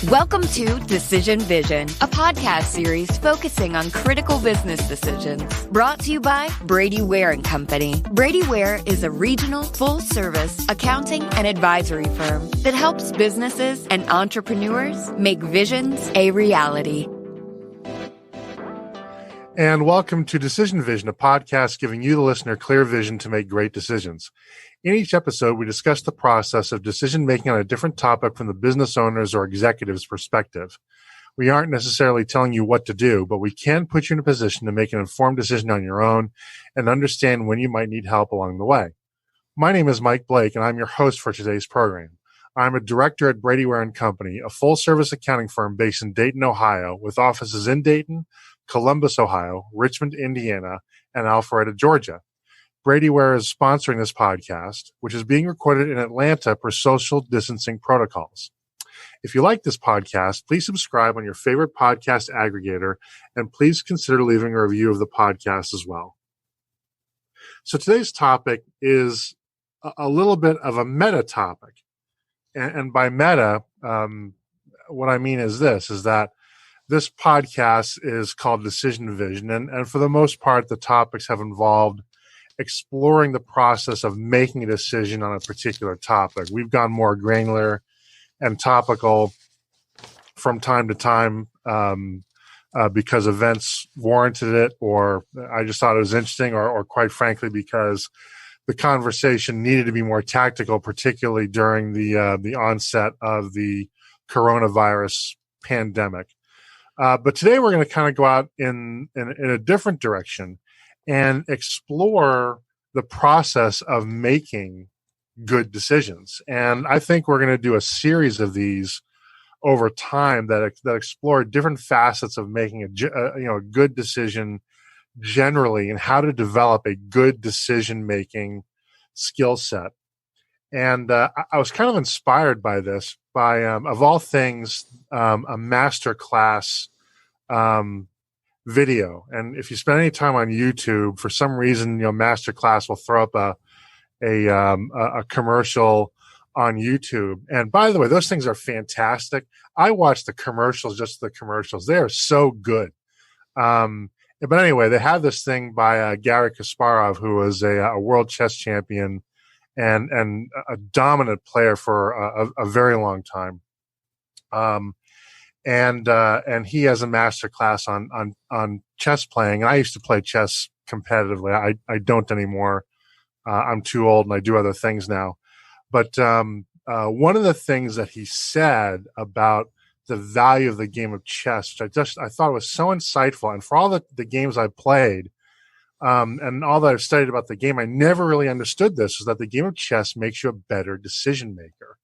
Welcome to Decision Vision, a podcast series focusing on critical business decisions. Brought to you by Brady Ware & Company. Brady Ware is a regional, full-service accounting and advisory firm that helps businesses and entrepreneurs make visions a reality. And welcome to Decision Vision, a podcast giving you, the listener, clear vision to make great decisions. In each episode, we discuss the process of decision-making on a different topic from the business owner's or executive's perspective. We aren't necessarily telling you what to do, but we can put you in a position to make an informed decision on your own and understand when you might need help along the way. My name is Mike Blake, and I'm your host for today's program. I'm a director at Brady Ware & Company, a full-service accounting firm based in Dayton, Ohio, with offices in Dayton, Columbus, Ohio, Richmond, Indiana, and Alpharetta, Georgia. Brady Ware is sponsoring this podcast, which is being recorded in Atlanta per social distancing protocols. If you like this podcast, please subscribe on your favorite podcast aggregator, and please consider leaving a review of the podcast as well. So today's topic is a little bit of a meta topic. And by meta, what I mean is that this podcast is called Decision Vision. And for the most part, the topics have involved exploring the process of making a decision on a particular topic. We've gone more granular and topical from time to time because events warranted it, or I just thought it was interesting, or quite frankly, because the conversation needed to be more tactical, particularly during the onset of the coronavirus pandemic. But today we're going to kind of go out in a different direction and explore the process of making good decisions. And I think we're going to do a series of these over time that explore different facets of making a good decision generally, and how to develop a good decision-making skill set. And I was kind of inspired by this, by, of all things, a master class video. And if you spend any time on YouTube, for some reason, Masterclass will throw up a commercial on YouTube. And by the way, those things are fantastic. I watch the commercials, just the commercials. They are so good. But anyway, they had this thing by Garry Kasparov, who was a world chess champion and a dominant player for a very long time. And he has a master class on chess playing. I used to play chess competitively. I don't anymore. I'm too old and I do other things now. But one of the things that he said about the value of the game of chess, which I thought was so insightful, and for all the games I played and all that I've studied about the game, I never really understood this, is that the game of chess makes you a better decision maker.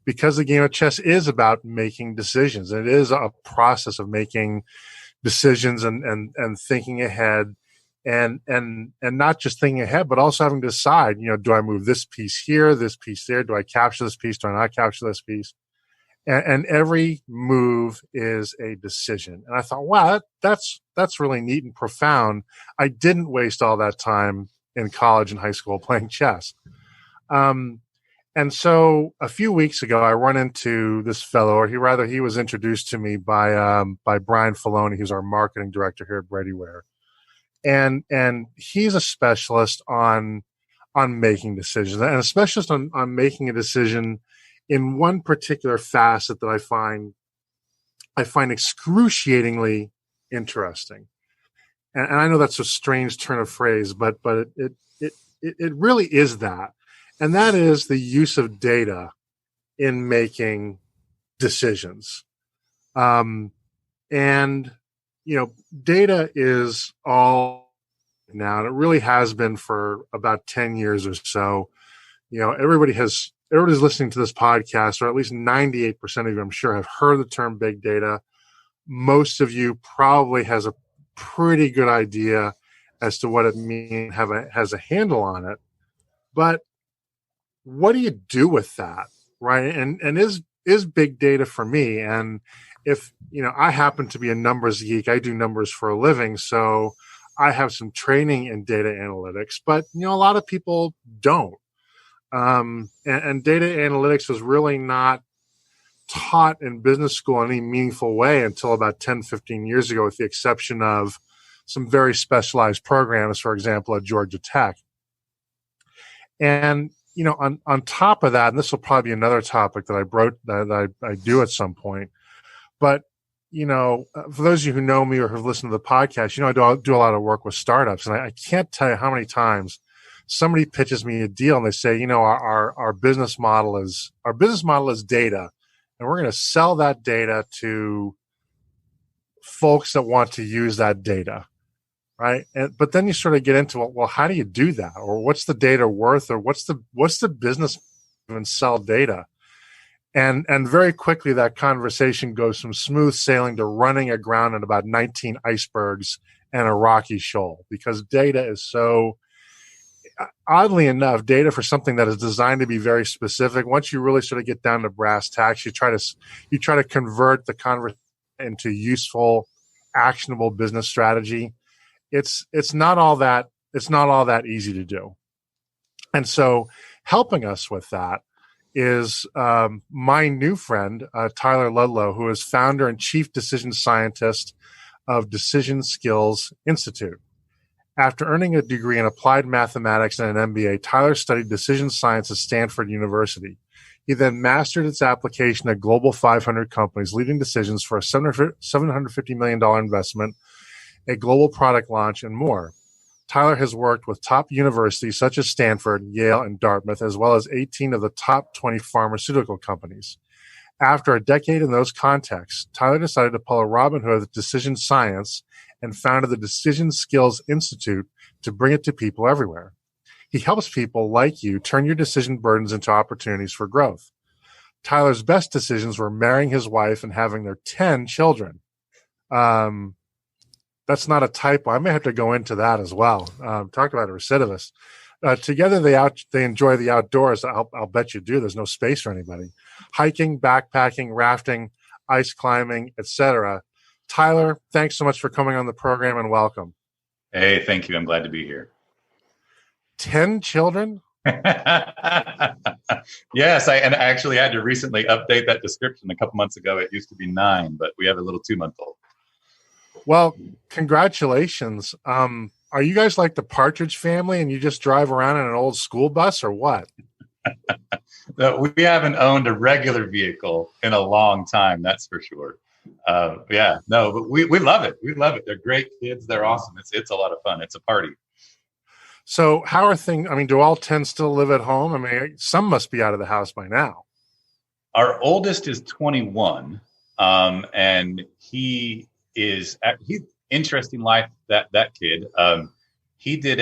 Because the game of chess is about making decisions. It is a process of making decisions and thinking ahead, and not just thinking ahead, but also having to decide, do I move this piece here, this piece there? Do I capture this piece? Do I not capture this piece? And every move is a decision. And I thought, wow, that's really neat and profound. I didn't waste all that time in college and high school playing chess. And so a few weeks ago, I run into this fellow, or he was introduced to me by Brian Filoni, who's our marketing director here at Brady Ware. And he's a specialist on making decisions, and a specialist on making a decision in one particular facet that I find excruciatingly interesting. And I know that's a strange turn of phrase, but it really is that. And that is the use of data in making decisions. And, data is all now, and it really has been for about 10 years or so. Everybody's listening to this podcast, or at least 98% of you, I'm sure, have heard the term big data. Most of you probably has a pretty good idea as to what it means, has a handle on it. But what do you do with that, right? And is big data for me? And if, I happen to be a numbers geek, I do numbers for a living, so I have some training in data analytics, but, a lot of people don't. And data analytics was really not taught in business school in any meaningful way until about 10, 15 years ago, with the exception of some very specialized programs, for example, at Georgia Tech. And, on top of that, and this will probably be another topic that I do at some point, but, for those of you who know me or have listened to the podcast, I do a lot of work with startups, and I can't tell you how many times somebody pitches me a deal and they say, our business model is data, and we're going to sell that data to folks that want to use that data. Right. But then you sort of get into, well, how do you do that? Or what's the data worth? Or what's the business even sell data? And very quickly that conversation goes from smooth sailing to running aground in about 19 icebergs and a rocky shoal, because data is so, oddly enough, data for something that is designed to be very specific. Once you really sort of get down to brass tacks, you try to convert the conversation into useful, actionable business strategy. It's not all that easy to do. And so helping us with that is my new friend, Tyler Ludlow, who is founder and chief decision scientist of Decision Skills Institute. After earning a degree in applied mathematics and an MBA, Tyler studied decision science at Stanford University. He then mastered its application at Global 500 companies, leading decisions for a $750 million investment, a global product launch, and more. Tyler has worked with top universities such as Stanford, Yale, and Dartmouth, as well as 18 of the top 20 pharmaceutical companies. After a decade in those contexts, Tyler decided to pull a Robin Hood of decision science and founded the Decision Skills Institute to bring it to people everywhere. He helps people like you turn your decision burdens into opportunities for growth. Tyler's best decisions were marrying his wife and having their 10 children. That's not a typo. I may have to go into that as well. Talk about a recidivist. Together, they enjoy the outdoors. I'll bet you do. There's no space for anybody. Hiking, backpacking, rafting, ice climbing, etc. Tyler, thanks so much for coming on the program, and welcome. Hey, thank you. I'm glad to be here. 10 children? Yes, I actually had to recently update that description. A couple months ago, it used to be 9, but we have a little 2-month-old. Well, congratulations. Are you guys like the Partridge Family and you just drive around in an old school bus, or what? No, we haven't owned a regular vehicle in a long time, that's for sure. But we love it. We love it. They're great kids. They're awesome. It's a lot of fun. It's a party. So how are things? I mean, do all 10 still live at home? I mean, some must be out of the house by now. Our oldest is 21, and he's interesting life, that kid. He did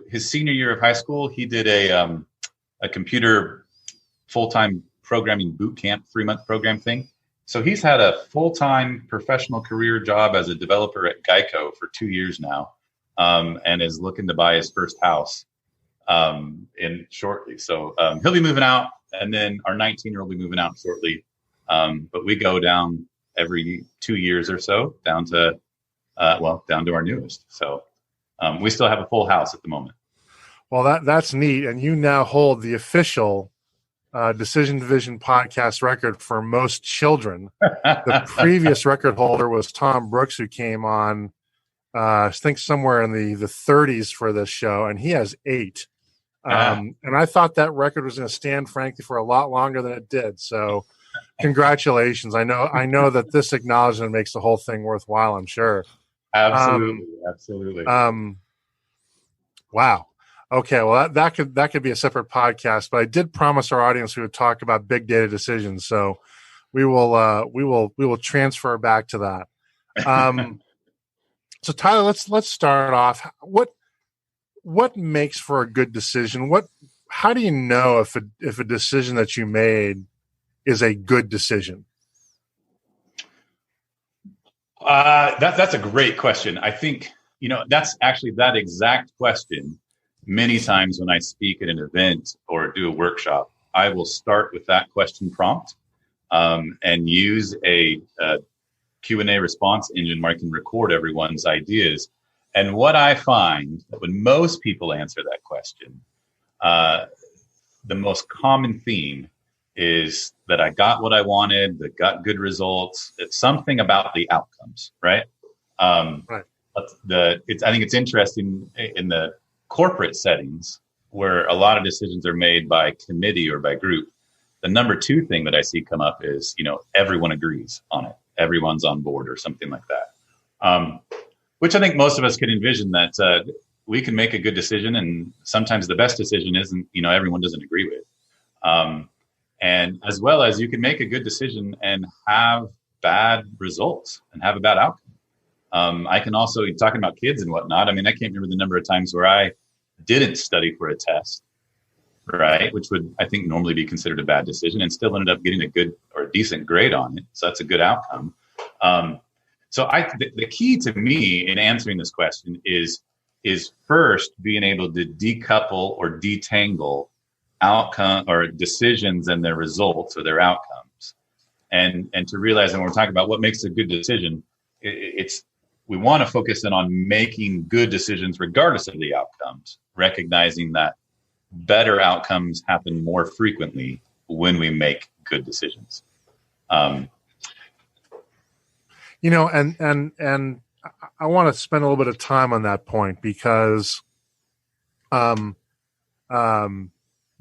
his senior year of high school. He did a computer full-time programming boot camp, 3-month program thing. So he's had a full-time professional career job as a developer at Geico for 2 years now, and is looking to buy his first house in shortly. So he'll be moving out, and then our 19-year-old will be moving out shortly. But we go down every 2 years or so down to our newest. So we still have a full house at the moment. Well, that's neat. And you now hold the official Decision Vision podcast record for most children. The previous record holder was Tom Brooks, who came on, I think somewhere in the 30s for this show, and he has 8. And I thought that record was going to stand, frankly, for a lot longer than it did. So congratulations. I know that this acknowledgement makes the whole thing worthwhile, I'm sure. Absolutely. Wow. Okay. Well, that could be a separate podcast, but I did promise our audience we would talk about big data decisions. So we will transfer back to that. So Tyler, let's start off. What makes for a good decision? How do you know if a decision that you made is a good decision? That's a great question. I think, that's actually that exact question. Many times when I speak at an event or do a workshop, I will start with that question prompt and use a Q&A response engine where I can record everyone's ideas. And what I find that when most people answer that question, the most common theme is that I got what I wanted, that got good results. It's something about the outcomes, right? Right. But I think it's interesting in the corporate settings where a lot of decisions are made by committee or by group. The number two thing that I see come up is, everyone agrees on it. Everyone's on board or something like that. Which I think most of us can envision that we can make a good decision, and sometimes the best decision isn't, everyone doesn't agree with. And as well as you can make a good decision and have bad results and have a bad outcome. I can also, talking about kids and whatnot, I can't remember the number of times where I didn't study for a test, right? Which would, I think, normally be considered a bad decision, and still ended up getting a good or a decent grade on it. So that's a good outcome. So the key to me in answering this question is first being able to decouple or detangle outcome or decisions and their results or their outcomes, and to realize that when we're talking about what makes a good decision, we want to focus in on making good decisions regardless of the outcomes, recognizing that better outcomes happen more frequently when we make good decisions. And I want to spend a little bit of time on that point, because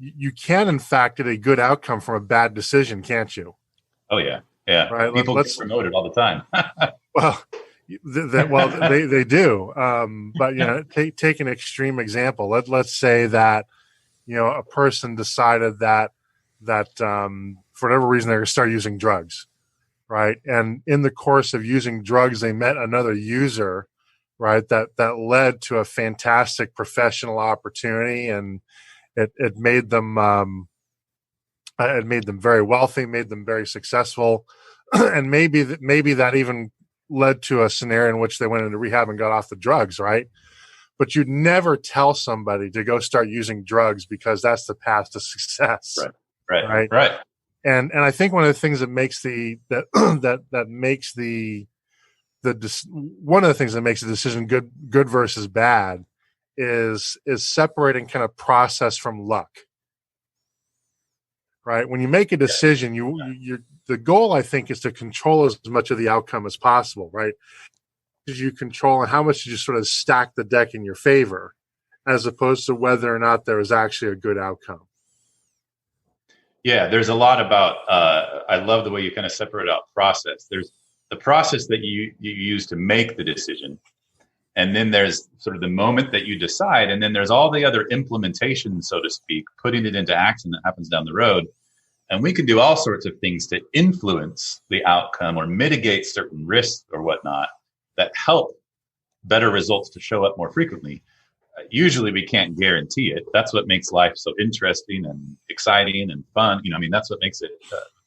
you can, in fact, get a good outcome from a bad decision, can't you? Oh, yeah. Yeah. Right. People get promoted all the time. Well, they do. But, take an extreme example. Let's say that, a person decided that for whatever reason, they're going to start using drugs. Right. And in the course of using drugs, they met another user, right, that led to a fantastic professional opportunity, and it made them very wealthy, made them very successful. And maybe that even led to a scenario in which they went into rehab and got off the drugs, right? But you'd never tell somebody to go start using drugs, because that's the path to success. Right. And I think one of the things that makes one of the things that makes a decision good versus bad is separating kind of process from luck. Right? When you make a decision, the goal, I think, is to control as much of the outcome as possible, right? Did you control, and how much did you sort of stack the deck in your favor, as opposed to whether or not there is actually a good outcome? Yeah, there's a lot about, I love the way you kind of separate out process. There's the process that you use to make the decision. And then there's sort of the moment that you decide. And then there's all the other implementation, so to speak, putting it into action that happens down the road. And we can do all sorts of things to influence the outcome or mitigate certain risks or whatnot that help better results to show up more frequently. Usually we can't guarantee it. That's what makes life so interesting and exciting and fun. That's what makes it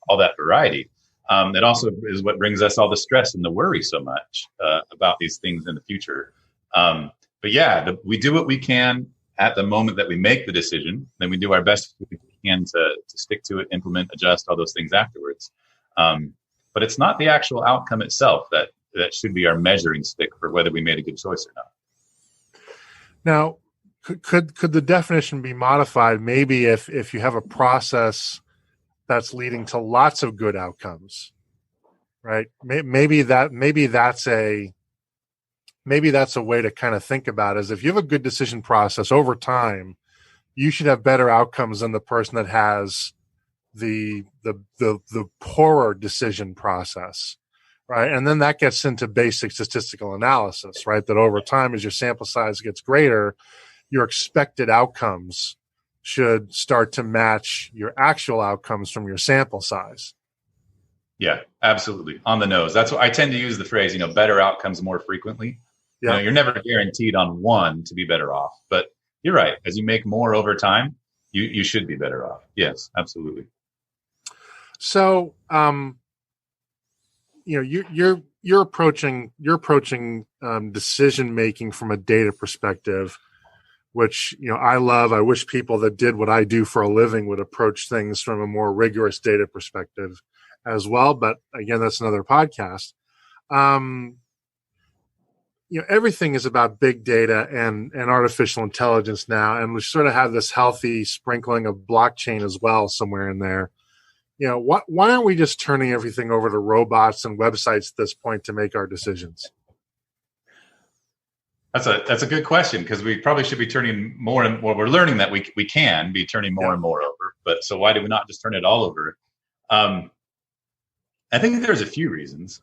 all that variety. It also is what brings us all the stress and the worry so much about these things in the future. But yeah, we do what we can at the moment that we make the decision. Then we do our best we can to stick to it, implement, adjust, all those things afterwards. But it's not the actual outcome itself that should be our measuring stick for whether we made a good choice or not. Now, could the definition be modified? Maybe if you have a process that's leading to lots of good outcomes, right? Maybe that's a way to kind of think about it, is if you have a good decision process over time, you should have better outcomes than the person that has the poorer decision process. Right. And then that gets into basic statistical analysis, right? That over time, as your sample size gets greater, your expected outcomes should start to match your actual outcomes from your sample size. Yeah, absolutely. On the nose. That's what I tend to use the phrase, better outcomes more frequently. Yeah. You're never guaranteed on one to be better off, but you're right. As you make more over time, you should be better off. Yes, absolutely. So, you're approaching decision making from a data perspective, which I love. I wish people that did what I do for a living would approach things from a more rigorous data perspective as well. But again, that's another podcast. Everything is about big data and artificial intelligence now, and we sort of have this healthy sprinkling of blockchain as well somewhere in there. why aren't we just turning everything over to robots and websites at this point to make our decisions? That's a good question, because we probably should be turning more and more. We're learning that we can be turning more and more over. But so why do we not just turn it all over? I think there's a few reasons.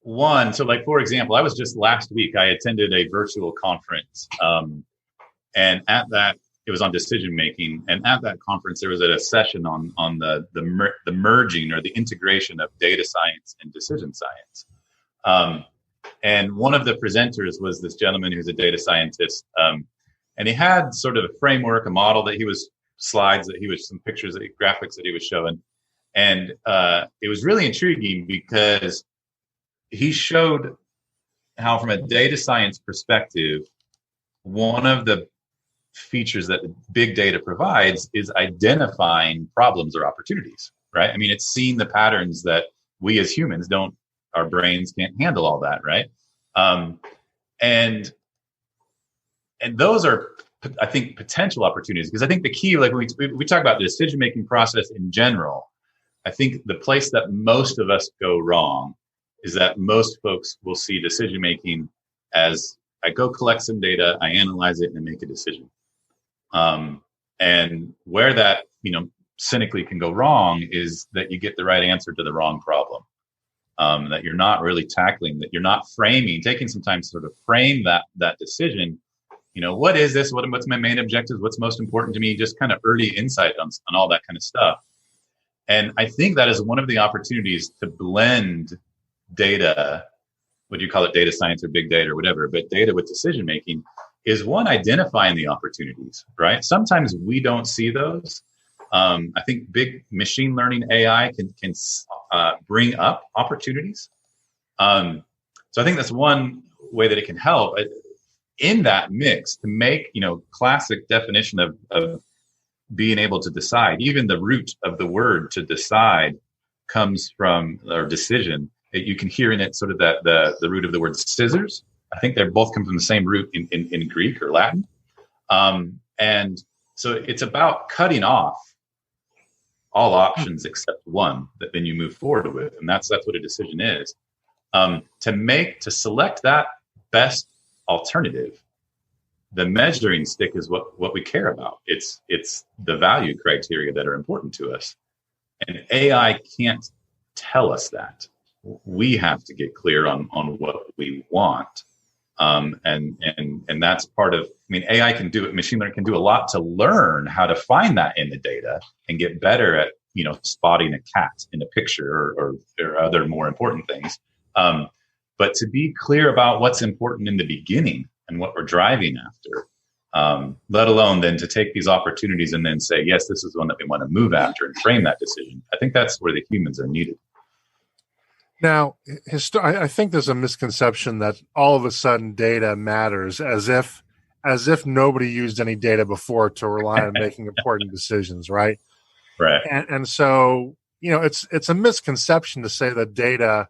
One, so like, for example, I was just last week, I attended a virtual conference. And at that, it was on decision making. And at that conference, there was a session on the merging or the integration of data science and decision science. And one of the presenters was this gentleman who's a data scientist. And he had sort of a framework, a model that some pictures, graphics that he was showing. And it was really intriguing because he showed how, from a data science perspective, one of the features that the big data provides is identifying problems or opportunities, right? I mean, it's seeing the patterns that we as humans our brains can't handle all that, right? And those are, I think, potential opportunities, because I think the key, like when we talk about the decision-making process in general, I think the place that most of us go wrong is that most folks will see decision-making as, I go collect some data, I analyze it, and make a decision. And where that, cynically can go wrong is that you get the right answer to the wrong problem. That you're not really tackling, that you're not framing, taking some time to sort of frame that decision. What is this? What's my main objectives? What's most important to me? Just kind of early insight on all that kind of stuff. And I think that is one of the opportunities to blend data, whether you call it data science or big data or whatever, but data with decision making is one, identifying the opportunities, right? Sometimes we don't see those. I think big machine learning AI can bring up opportunities. So I think that's one way that it can help in that mix to make, classic definition of being able to decide. Even the root of the word to decide comes from, or decision. You can hear in it sort of the root of the word scissors. I think they both come from the same root in Greek or Latin. And so it's about cutting off all options except one that then you move forward with. And that's what a decision is. To select that best alternative, the measuring stick is what we care about. It's the value criteria that are important to us. And AI can't tell us that. We have to get clear on what we want. And that's part of, AI can do it. Machine learning can do a lot to learn how to find that in the data and get better at, spotting a cat in a picture or other more important things. But to be clear about what's important in the beginning and what we're driving after, let alone then to take these opportunities and then say, yes, this is one that we want to move after and frame that decision. I think that's where the humans are needed. Now, I think there's a misconception that all of a sudden data matters, as if nobody used any data before to rely on making important decisions, right? Right. And so, it's a misconception to say that data,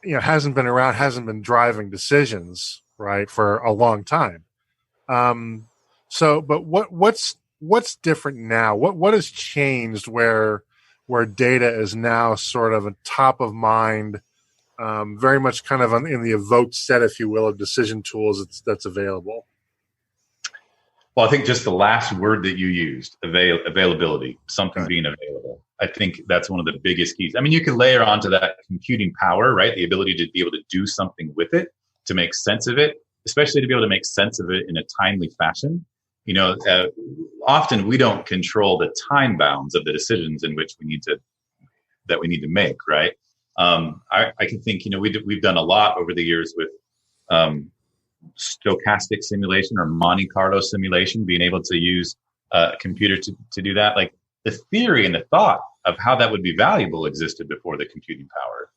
hasn't been around, hasn't been driving decisions, right, for a long time. But what's different now? What has changed where data is now sort of a top of mind, very much kind of in the evoked set, if you will, of decision tools that's available? Well, I think just the last word that you used, availability, something being available. I think that's one of the biggest keys. You can layer onto that computing power, right? The ability to be able to do something with it, to make sense of it, especially to be able to make sense of it in a timely fashion. Often we don't control the time bounds of the decisions in which we need to make, right? I can think, we've done a lot over the years with stochastic simulation or Monte Carlo simulation, being able to use a computer to do that. Like, the theory and the thought of how that would be valuable existed before the computing power.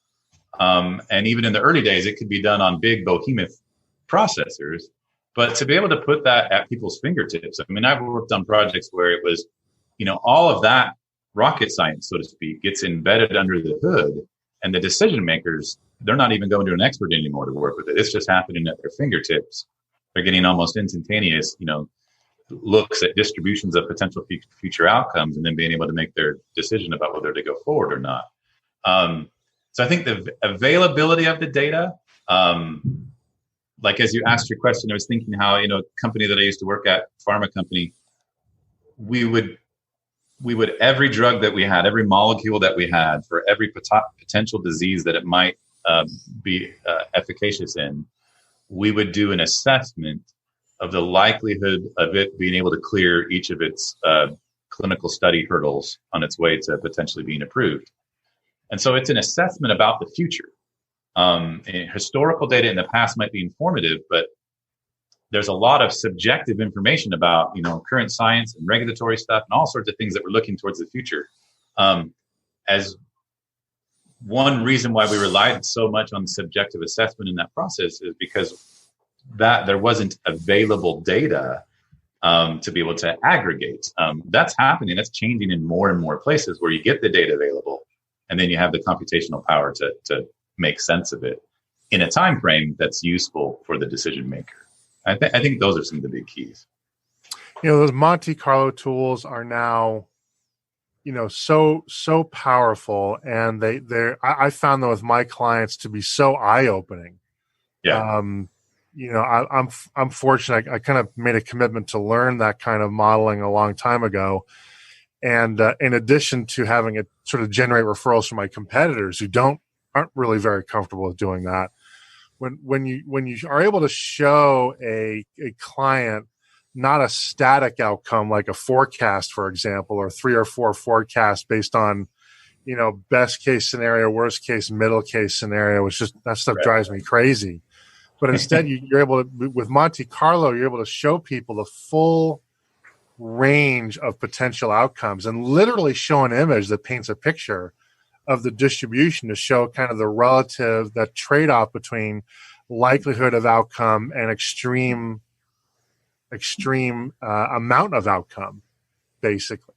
And even in the early days, it could be done on big behemoth processors. But to be able to put that at people's fingertips, I've worked on projects where it was, all of that rocket science, so to speak, gets embedded under the hood, and the decision makers, they're not even going to an expert anymore to work with it. It's just happening at their fingertips. They're getting almost instantaneous, looks at distributions of potential future outcomes and then being able to make their decision about whether to go forward or not. So I think the availability of the data, like as you asked your question, I was thinking how, a company that I used to work at, pharma company, we would every drug that we had, every molecule that we had for every potential disease that it might be efficacious in, we would do an assessment of the likelihood of it being able to clear each of its clinical study hurdles on its way to potentially being approved. And so it's an assessment about the future. And historical data in the past might be informative, but there's a lot of subjective information about, current science and regulatory stuff and all sorts of things that we're looking towards the future. As one reason why we relied so much on subjective assessment in that process is because that there wasn't available data to be able to aggregate. That's happening. That's changing in more and more places where you get the data available, and then you have the computational power to make sense of it in a time frame that's useful for the decision maker. I think those are some of the big keys. Those Monte Carlo tools are now, so powerful, and I found them with my clients to be so eye-opening. Yeah. I'm fortunate. I kind of made a commitment to learn that kind of modeling a long time ago. And in addition to having it sort of generate referrals from my competitors who aren't really very comfortable with doing that, when you are able to show a client not a static outcome like a forecast, for example, or 3 or 4 forecasts based on, best case scenario, worst case, middle case scenario, which just that stuff drives me crazy. But instead, you're able to, with Monte Carlo, you're able to show people the full range of potential outcomes and literally show an image that paints a picture of the distribution to show kind of that trade-off between likelihood of outcome and extreme amount of outcome, basically.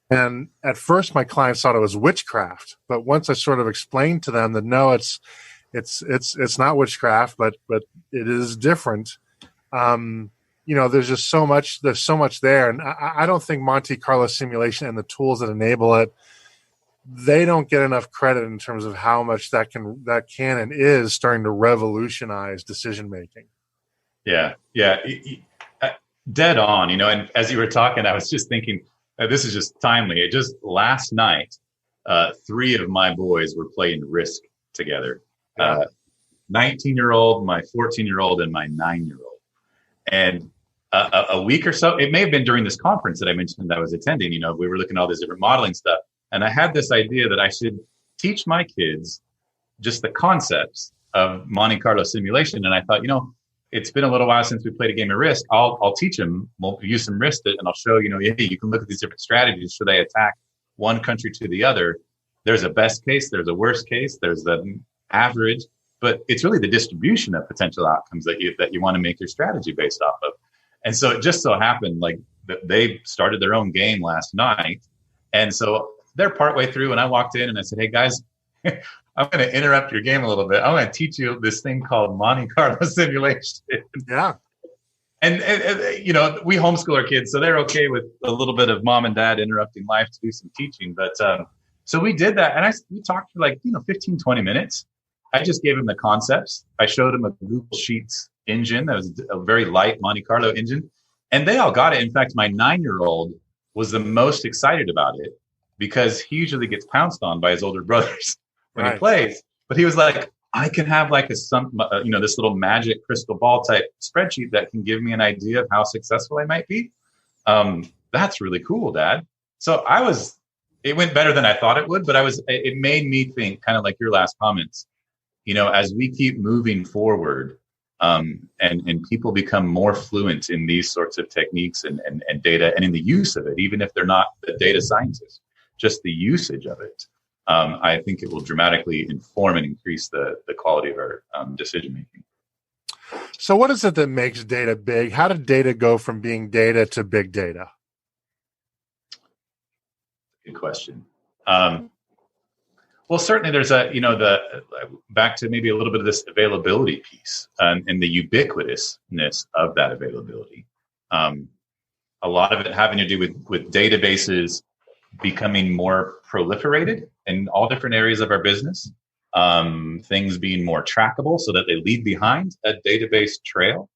And at first, my clients thought it was witchcraft, but once I sort of explained to them that no, it's not witchcraft, but it is different. There's just so much. There's so much there, and I don't think Monte Carlo simulation and the tools that enable it, they don't get enough credit in terms of how much that can and is starting to revolutionize decision making. Yeah, dead on. And as you were talking, I was just thinking, this is just timely. Last night, 3 of my boys were playing Risk together. 19-year-old, my 14-year-old, and my 9-year-old. And a week or so, it may have been during this conference that I mentioned that I was attending, we were looking at all this different modeling stuff. And I had this idea that I should teach my kids just the concepts of Monte Carlo simulation. And I thought, it's been a little while since we played a game of Risk. I'll teach them. We'll use some Risk, and I'll show, hey, you can look at these different strategies. Should they attack one country to the other? There's a best case. There's a worst case. There's the average. But it's really the distribution of potential outcomes that you want to make your strategy based off of. And so it just so happened that they started their own game last night. And so they're partway through, and I walked in and I said, hey, guys, I'm going to interrupt your game a little bit. I'm going to teach you this thing called Monte Carlo simulation. Yeah. And we homeschool our kids, so they're okay with a little bit of mom and dad interrupting life to do some teaching. But so we did that, and we talked for 15, 20 minutes. I just gave them the concepts. I showed them a Google Sheets engine that was a very light Monte Carlo engine, and they all got it. In fact, my 9-year-old was the most excited about it because he usually gets pounced on by his older brothers when he plays. But he was like, I can have this little magic crystal ball type spreadsheet that can give me an idea of how successful I might be. That's really cool, Dad. So it went better than I thought it would, but it made me think, kind of like your last comments, as we keep moving forward, and people become more fluent in these sorts of techniques and data and in the use of it, even if they're not the data scientists, just the usage of it. I think it will dramatically inform and increase the quality of our decision making. So what is it that makes data big? How did data go from being data to big data? Good question. Well, certainly there's back to maybe a little bit of this availability piece and the ubiquitousness of that availability. a lot of it having to do with databases becoming more proliferated in all different areas of our business. Things being more trackable so that they leave behind a database trail.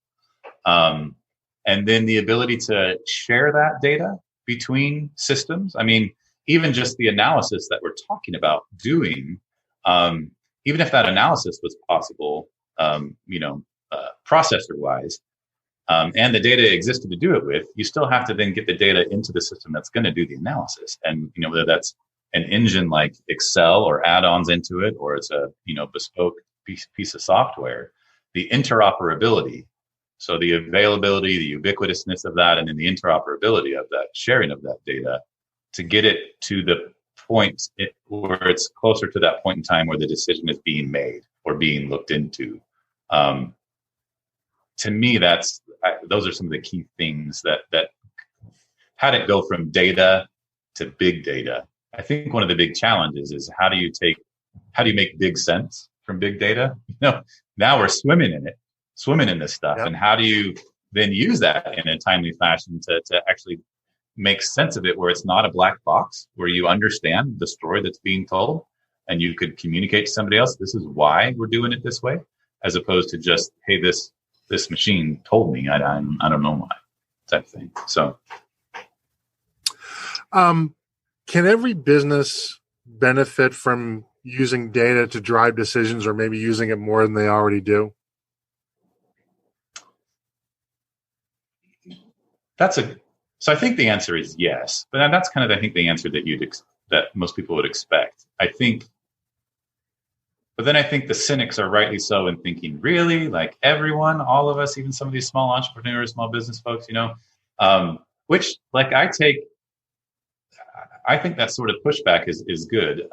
And then the ability to share that data between systems. I mean, even just the analysis that we're talking about doing, even if that analysis was possible, processor-wise, and the data existed to do it with, you still have to then get the data into the system that's going to do the analysis. And, whether that's an engine like Excel or add-ons into it, or it's a, bespoke piece of software, the interoperability. So the availability, the ubiquitousness of that, and then the interoperability of that, sharing of that data to get it to the point where it's closer to that point in time where the decision is being made or being looked into. To me, those are some of the key things that had it go from data to big data. I think one of the big challenges is how do you make big sense from big data? Now we're swimming in this stuff. Yep. And how do you then use that in a timely fashion to actually make sense of it, where it's not a black box, where you understand the story that's being told and you could communicate to somebody else, this is why we're doing it this way, as opposed to just, hey, this machine told me, I don't know why, type thing. So, can every business benefit from using data to drive decisions, or maybe using it more than they already do? So I think the answer is yes, but that's kind of, I think, the answer that most people would expect. But then I think the cynics are rightly so in thinking, really, like everyone, all of us, even some of these small entrepreneurs, small business folks, which like I think that sort of pushback is good.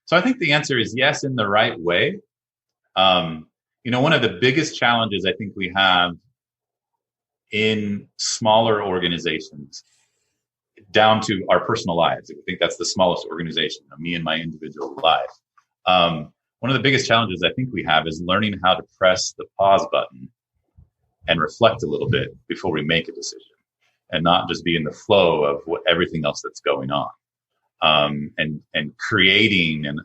So I think the answer is yes, in the right way. One of the biggest challenges I think we have in smaller organizations, down to our personal lives, I think that's the smallest organization, me and my individual life. One of the biggest challenges I think we have is learning how to press the pause button and reflect a little bit before we make a decision, and not just be in the flow of everything else that's going on, and creating an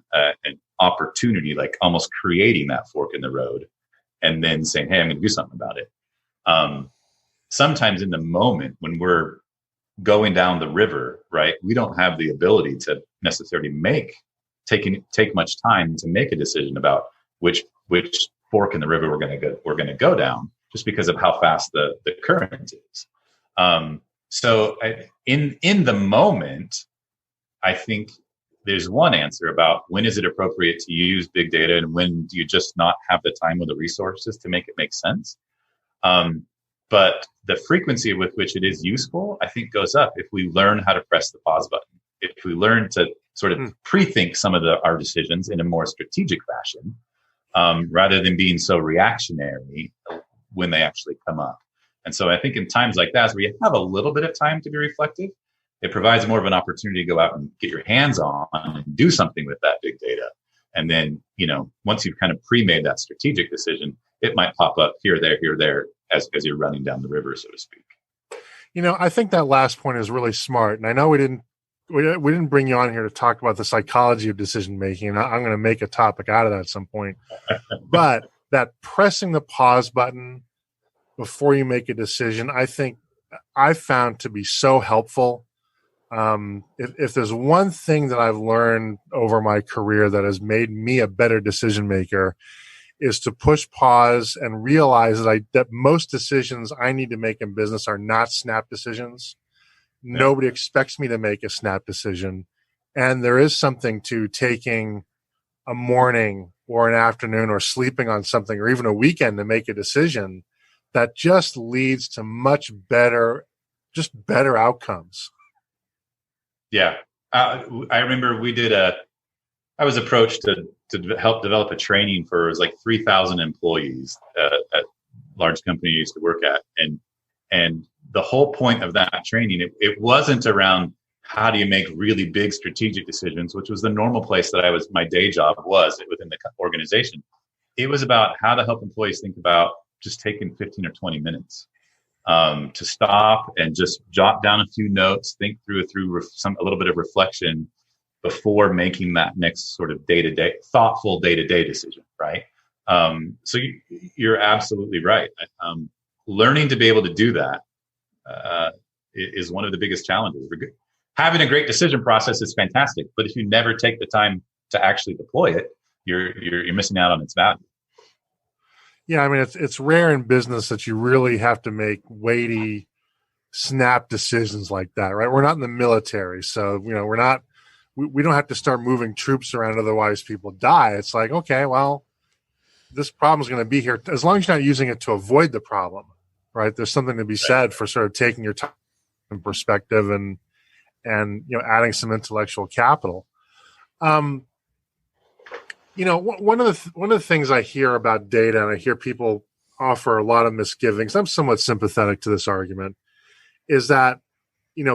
opportunity, like almost creating that fork in the road, and then saying, hey, I'm going to do something about it. Sometimes in the moment when we're going down the river, right, we don't have the ability to necessarily take much time to make a decision about which fork in the river we're going to go down, just because of how fast the current is. So in the moment, I think there's one answer about when is it appropriate to use big data, and when do you just not have the time or the resources to make it make sense. But the frequency with which it is useful, I think, goes up if we learn how to press the pause button. If we learn to sort of pre-think some of our decisions in a more strategic fashion, rather than being so reactionary when they actually come up. And so I think in times like that, where you have a little bit of time to be reflective, it provides more of an opportunity to go out and get your hands on and do something with that big data. And then, once you've kind of pre-made that strategic decision, it might pop up here, there, as you're running down the river, so to speak. I think that last point is really smart. And I know we didn't bring you on here to talk about the psychology of decision making. And I'm going to make a topic out of that at some point. But that pressing the pause button before you make a decision, I think I found to be so helpful. If there's one thing that I've learned over my career that has made me a better decision maker, is to push pause and realize that most decisions I need to make in business are not snap decisions. Yeah. Nobody expects me to make a snap decision. And there is something to taking a morning or an afternoon or sleeping on something, or even a weekend to make a decision that just leads to much better outcomes. Yeah. I remember I was approached to help develop a training for, it was like 3,000 employees at large company I used to work at. And the whole point of that training, it wasn't around how do you make really big strategic decisions, which was the normal place that my day job was within the organization. It was about how to help employees think about just taking 15 or 20 minutes to stop and just jot down a few notes, think through a little bit of reflection before making that next sort of thoughtful day-to-day decision, right? So you're absolutely right. Learning to be able to do that is one of the biggest challenges. Having a great decision process is fantastic, but if you never take the time to actually deploy it, you're missing out on its value. Yeah, I mean, it's rare in business that you really have to make weighty, snap decisions like that, right? We're not in the military, so we don't have to start moving troops around, otherwise people die. It's like, okay, well, this problem is going to be here as long as you're not using it to avoid the problem, right? There's something to be said for sort of taking your time and perspective and adding some intellectual capital. One of the things I hear about data, and I hear people offer a lot of misgivings, I'm somewhat sympathetic to this argument, is that,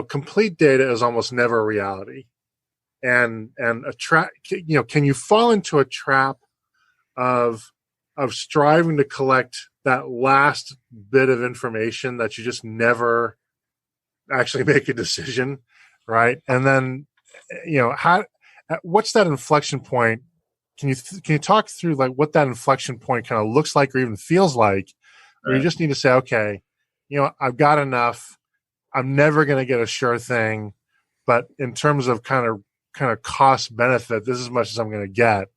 complete data is almost never a reality. And can you fall into a trap of striving to collect that last bit of information that you just never actually make a decision, right? And then, what's that inflection point? Can you talk through like what that inflection point kind of looks like or even feels like, where you just need to say, okay, I've got enough. I'm never going to get a sure thing, but in terms of kind of cost benefit, this is as much as I'm going to get.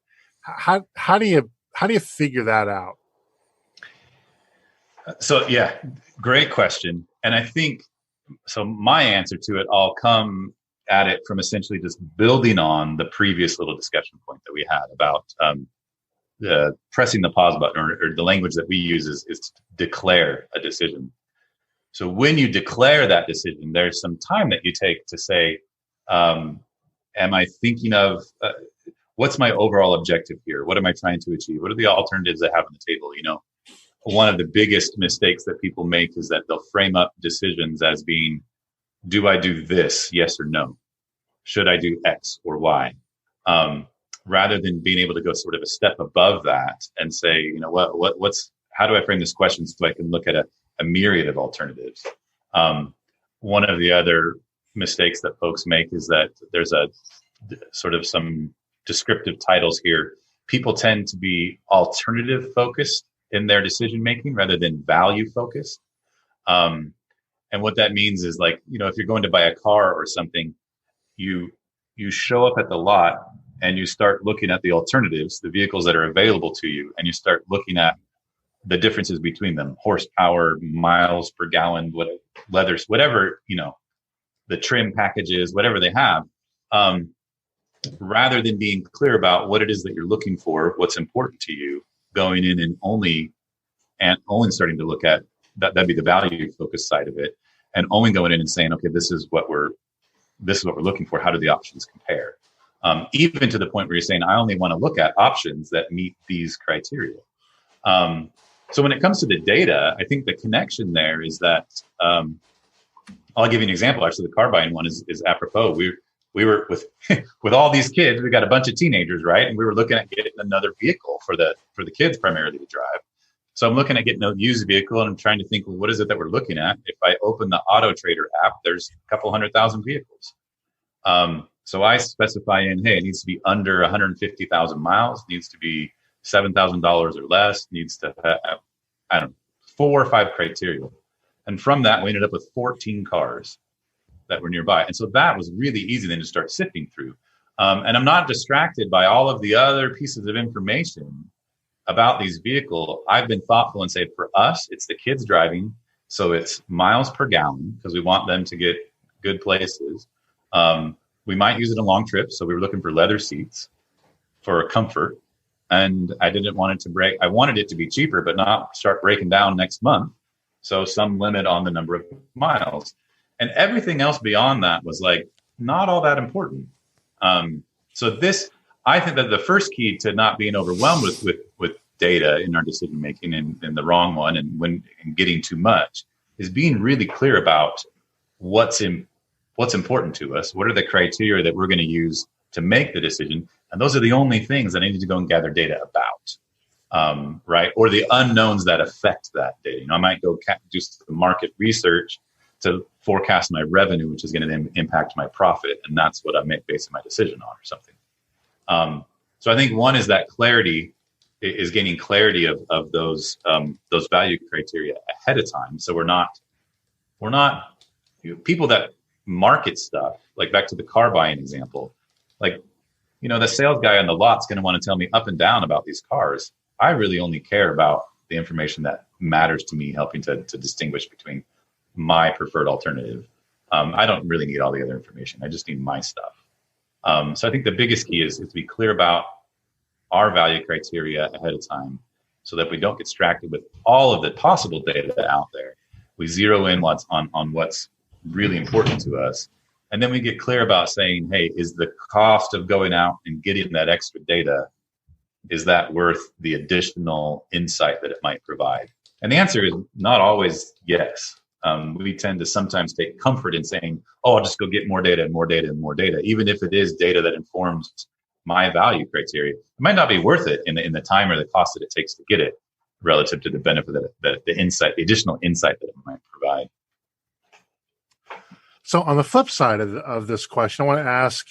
How do you figure that out? So yeah, great question. And I think so. My answer to it, I'll come at it from essentially just building on the previous little discussion point that we had about pressing the pause button, or the language that we use is to declare a decision. So when you declare that decision, there's some time that you take to say, am I thinking of what's my overall objective here? What am I trying to achieve? What are the alternatives I have on the table? One of the biggest mistakes that people make is that they'll frame up decisions as being, do I do this? Yes or no? Should I do X or Y? Rather than being able to go sort of a step above that and say, how do I frame this question so I can look at a myriad of alternatives? One of the other mistakes that folks make is that there's a sort of some descriptive titles here. People tend to be alternative focused in their decision making rather than value focused. And what that means is, like, if you're going to buy a car or something, you show up at the lot and you start looking at the alternatives, the vehicles that are available to you, and you start looking at the differences between them, horsepower, miles per gallon, leathers, whatever, the trim packages, whatever they have, rather than being clear about what it is that you're looking for, what's important to you, going in and only starting to look at that'd be the value focused side of it, and only going in and saying, okay, this is what we're looking for. How do the options compare? Even to the point where you're saying, I only want to look at options that meet these criteria. So when it comes to the data, I think the connection there is that, I'll give you an example. Actually, the car buying one is apropos. We were with all these kids, we got a bunch of teenagers, right? And we were looking at getting another vehicle for the kids primarily to drive. So I'm looking at getting a used vehicle, and I'm trying to think, well, what is it that we're looking at? If I open the Auto Trader app, there's a couple 100,000 vehicles. So I specify in, hey, it needs to be under 150,000 miles, needs to be $7,000 or less, needs to have, 4 or 5 criteria. And from that, we ended up with 14 cars that were nearby. And so that was really easy then to start sifting through. And I'm not distracted by all of the other pieces of information about these vehicles. I've been thoughtful and say, for us, it's the kids driving. So it's miles per gallon because we want them to get good places. We might use it on long trips. So we were looking for leather seats for comfort. And I didn't want it to break. I wanted it to be cheaper, but not start breaking down next month. So some limit on the number of miles. And everything else beyond that was like not all that important. So this, I think that the first key to not being overwhelmed with data in our decision making and the wrong one and getting too much is being really clear about what's important to us. What are the criteria that we're going to use to make the decision? And those are the only things that I need to go and gather data about. right? Or the unknowns that affect that data. I might go do some market research to forecast my revenue, which is going to impact my profit, and that's what I'm basing my decision on, or something. So I think one is that clarity is gaining clarity of those value criteria ahead of time. So we're not people that market stuff, like back to the car buying example, like, the sales guy on the lot's going to want to tell me up and down about these cars. I really only care about the information that matters to me, helping to distinguish between my preferred alternative. I don't really need all the other information. I just need my stuff. So I think the biggest key is to be clear about our value criteria ahead of time so that we don't get distracted with all of the possible data out there. We zero in on what's really important to us. And then we get clear about saying, hey, is the cost of going out and getting that extra data, is that worth the additional insight that it might provide? And the answer is not always yes. We tend to sometimes take comfort in saying, oh, I'll just go get more data and more data and more data, even if it is data that informs my value criteria. It might not be worth it in the time or the cost that it takes to get it relative to the benefit that the insight, the additional insight that it might provide. So on the flip side of this question, I want to ask,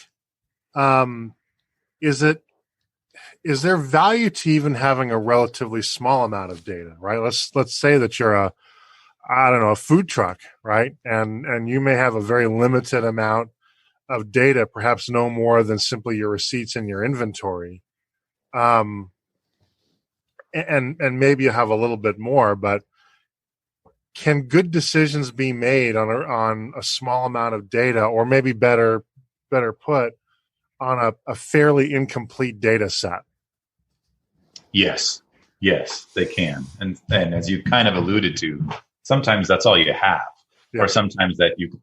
is there value to even having a relatively small amount of data, right? Let's say that you're a food truck, right? And you may have a very limited amount of data, perhaps no more than simply your receipts and your inventory. And maybe you have a little bit more, but can good decisions be made on a small amount of data, or maybe better put, on a fairly incomplete data set? Yes, they can. And as you kind of alluded to, sometimes that's all you have, or sometimes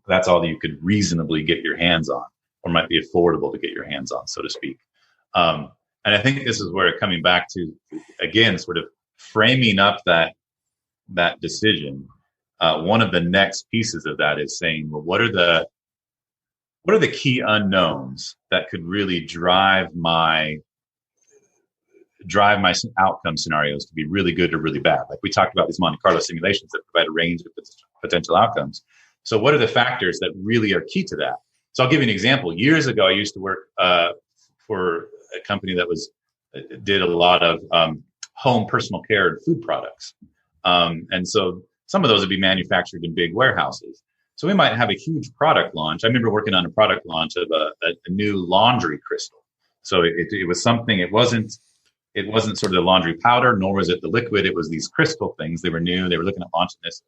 that's all that you could reasonably get your hands on, or might be affordable to get your hands on, so to speak. And I think this is where, coming back to, again, sort of framing up that decision, one of the next pieces of that is saying, well, what are the key unknowns that could really drive my outcome scenarios to be really good or really bad? Like we talked about, these Monte Carlo simulations that provide a range of potential outcomes. So what are the factors that really are key to that? So I'll give you an example. Years ago, I used to work for a company that did a lot of home personal care and food products. And so some of those would be manufactured in big warehouses. So we might have a huge product launch. I remember working on a product launch of a new laundry crystal. So it was something, it wasn't sort of the laundry powder, nor was it the liquid. It was these crystal things. They were new. They were looking at launching this,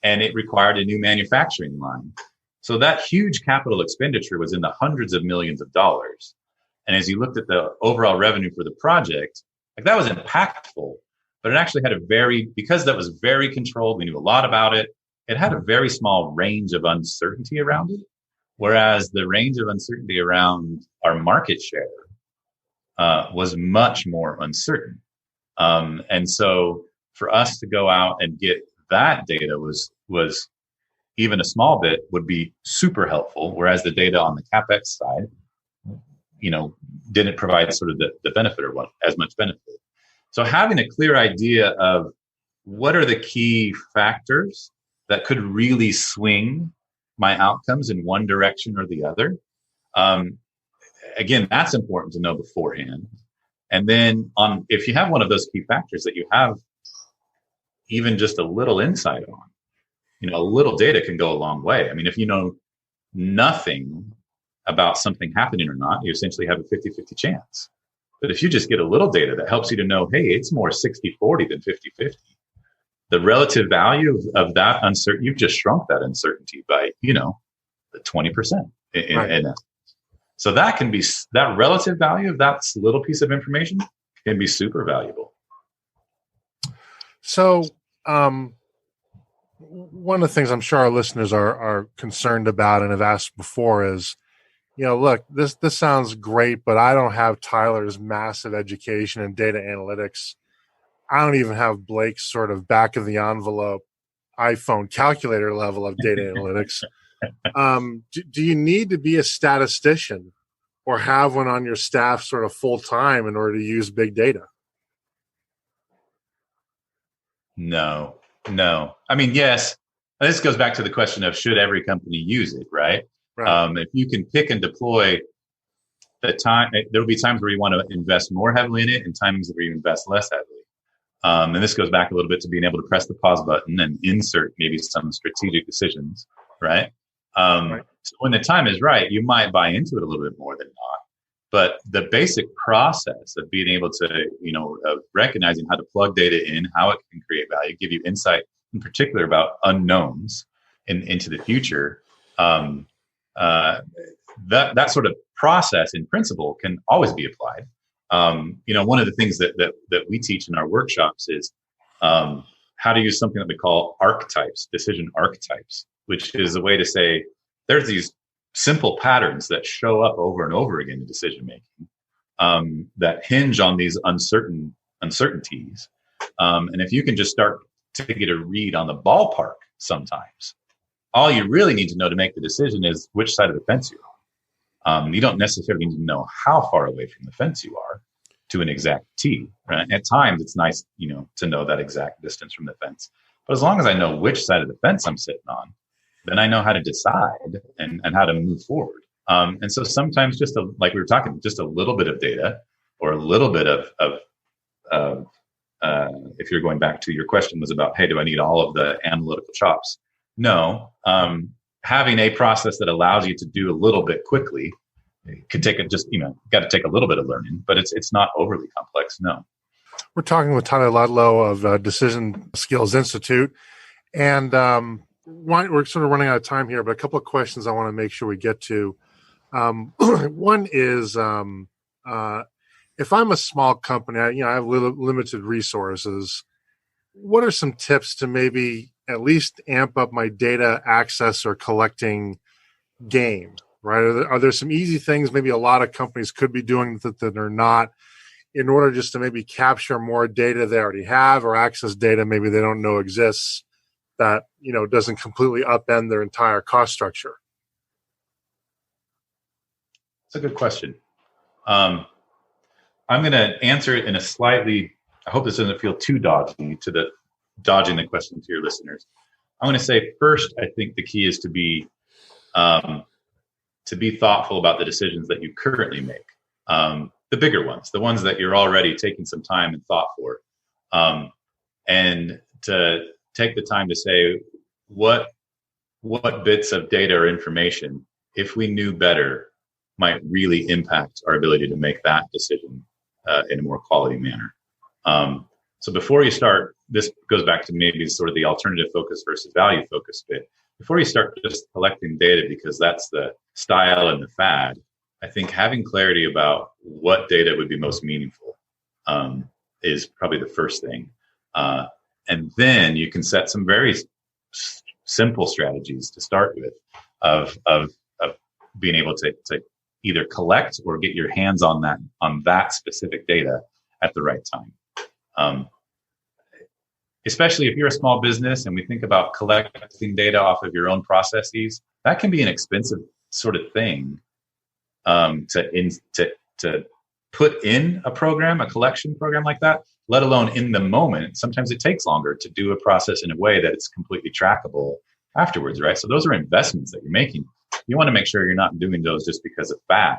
and it required a new manufacturing line. So that huge capital expenditure was in the hundreds of millions of dollars. And as you looked at the overall revenue for the project, like, that was impactful, but it actually had because that was very controlled, we knew a lot about it. It had a very small range of uncertainty around it, whereas the range of uncertainty around our market share was much more uncertain. And so for us to go out and get that data was even a small bit would be super helpful, whereas the data on the CapEx side, didn't provide sort of the benefit, or as much benefit. So having a clear idea of what are the key factors that could really swing my outcomes in one direction or the other. Again, that's important to know beforehand. And then if you have one of those key factors that you have even just a little insight on, a little data can go a long way. I mean, if you know nothing about something happening or not, you essentially have a 50-50 chance. But if you just get a little data that helps you to know, hey, it's more 60-40 than 50-50, the relative value of that uncertainty, you've just shrunk that uncertainty by, the 20% in essence. So that can be, that relative value of that little piece of information can be super valuable. So one of the things I'm sure our listeners are concerned about and have asked before is, look, this sounds great, but I don't have Tyler's massive education in data analytics. I don't even have Blake's sort of back of the envelope iPhone calculator level of data analytics. Do you need to be a statistician or have one on your staff sort of full time in order to use big data? No. I mean, yes, this goes back to the question of should every company use it, right? Right. If you can pick and deploy the time, there'll be times where you want to invest more heavily in it and times where you invest less heavily. And this goes back a little bit to being able to press the pause button and insert maybe some strategic decisions, right? Right. So when the time is right, you might buy into it a little bit more than not. But the basic process of being able to, of recognizing how to plug data in, how it can create value, give you insight in particular about unknowns into the future, that sort of process in principle can always be applied. One of the things that we teach in our workshops is how to use something that we call archetypes, decision archetypes, which is a way to say there's these simple patterns that show up over and over again in decision making that hinge on these uncertainties. And if you can just start to get a read on the ballpark sometimes, all you really need to know to make the decision is which side of the fence you're on. You don't necessarily need to know how far away from the fence you are to an exact T. Right? At times, it's nice, to know that exact distance from the fence. But as long as I know which side of the fence I'm sitting on, then I know how to decide and how to move forward. And so sometimes like we were talking, just a little bit of data or a little bit of if you're going back to your question was about, hey, do I need all of the analytical chops? No. Having a process that allows you to do a little bit quickly could take got to take a little bit of learning, but it's not overly complex. No. We're talking with Tyler Ludlow of Decision Skills Institute, and we're sort of running out of time here, but a couple of questions I want to make sure we get to. One is, if I'm a small company, I have limited resources. What are some tips to maybe at least amp up my data access or collecting game? Right? Are there some easy things maybe a lot of companies could be doing that are not, in order just to maybe capture more data they already have or access data maybe they don't know exists that doesn't completely upend their entire cost structure? It's a good question. I'm going to answer it in a slightly, I hope this doesn't feel too dodging the question to your listeners. I'm going to say first, I think the key is to be thoughtful about the decisions that you currently make. The bigger ones, the ones that you're already taking some time and thought for. And to take the time to say what bits of data or information, if we knew better, might really impact our ability to make that decision in a more quality manner. So before you start, this goes back to maybe sort of the alternative focus versus value focus bit. Before you start just collecting data because that's the style and the fad, I think having clarity about what data would be most meaningful is probably the first thing. And then you can set some very simple strategies to start with of being able to either collect or get your hands on that specific data at the right time. Especially if you're a small business and we think about collecting data off of your own processes, that can be an expensive sort of thing to put in a collection program like that, let alone in the moment. Sometimes it takes longer to do a process in a way that it's completely trackable afterwards, right? So those are investments that you're making. You want to make sure you're not doing those just because of fad.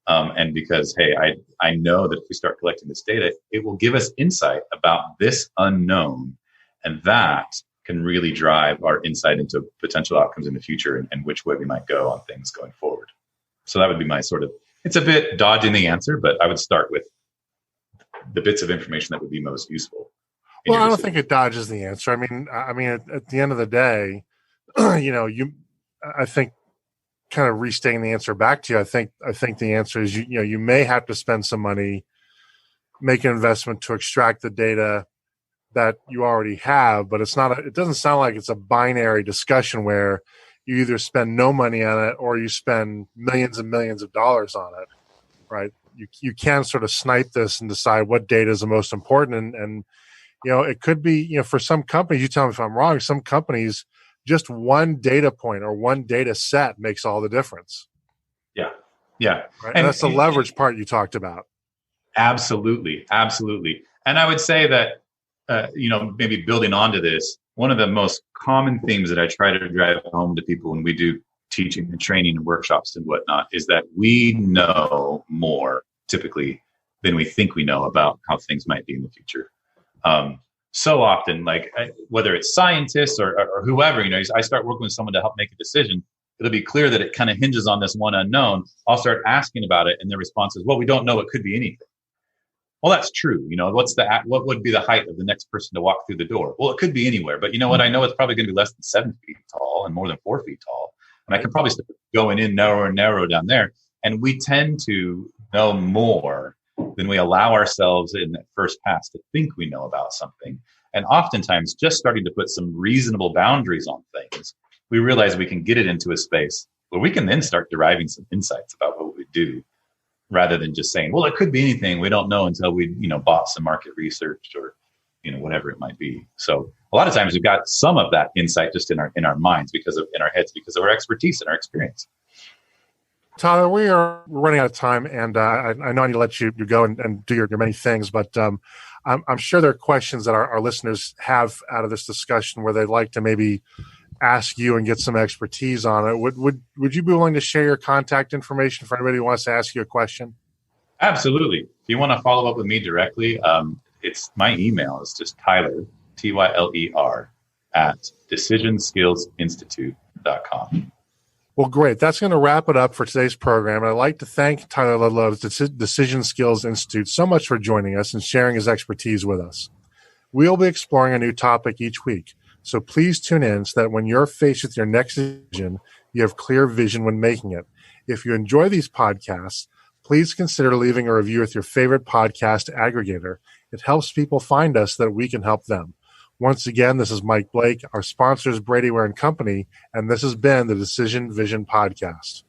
And because, hey, I know that if we start collecting this data, it will give us insight about this unknown. And that can really drive our insight into potential outcomes in the future and which way we might go on things going forward. So that would be my it's a bit dodging the answer, but I would start with the bits of information that would be most useful. Well, I don't think it dodges the answer. I mean, at the end of the day, I think, kind of restating the answer back to you, I think the answer is you may have to spend some money, make an investment to extract the data that you already have, but it doesn't sound like it's a binary discussion where you either spend no money on it or you spend millions and millions of dollars on it, right? You can sort of snipe this and decide what data is the most important, and it could be for some companies. You tell me if I'm wrong. Some companies, just one data point or one data set makes all the difference. Yeah. Right? And that's the leverage part you talked about. Absolutely. And I would say that maybe building onto this, one of the most common themes that I try to drive home to people when we do teaching and training and workshops and whatnot is that we know more typically than we think we know about how things might be in the future. So often, like whether it's scientists or whoever, I start working with someone to help make a decision. It'll be clear that it kind of hinges on this one unknown. I'll start asking about it, and their response is, "Well, we don't know. It could be anything." Well, that's true. What would be the height of the next person to walk through the door? Well, it could be anywhere, but you know what? I know it's probably going to be less than 7 feet tall and more than 4 feet tall, and I can probably start going in narrow down there. And we tend to know more than we allow ourselves in that first pass to think we know about something. And oftentimes, just starting to put some reasonable boundaries on things, we realize we can get it into a space where we can then start deriving some insights about what we do, rather than just saying, well, it could be anything. We don't know until we, bought some market research or, whatever it might be. So a lot of times we've got some of that insight just in our minds in our heads because of our expertise and our experience. Tyler, we are running out of time, and I know I need to let you go and do your many things, but I'm sure there are questions that our listeners have out of this discussion where they'd like to maybe ask you and get some expertise on it. Would you be willing to share your contact information for anybody who wants to ask you a question? Absolutely. If you want to follow up with me directly, it's my email is just Tyler, Tyler, at decisionskillsinstitute.com. Well, great. That's going to wrap it up for today's program. And I'd like to thank Tyler Ludlow of the Decision Skills Institute so much for joining us and sharing his expertise with us. We'll be exploring a new topic each week, so please tune in so that when you're faced with your next decision, you have clear vision when making it. If you enjoy these podcasts, please consider leaving a review with your favorite podcast aggregator. It helps people find us so that we can help them. Once again, this is Mike Blake. Our sponsor is Brady Ware & Company, and this has been the Decision Vision Podcast.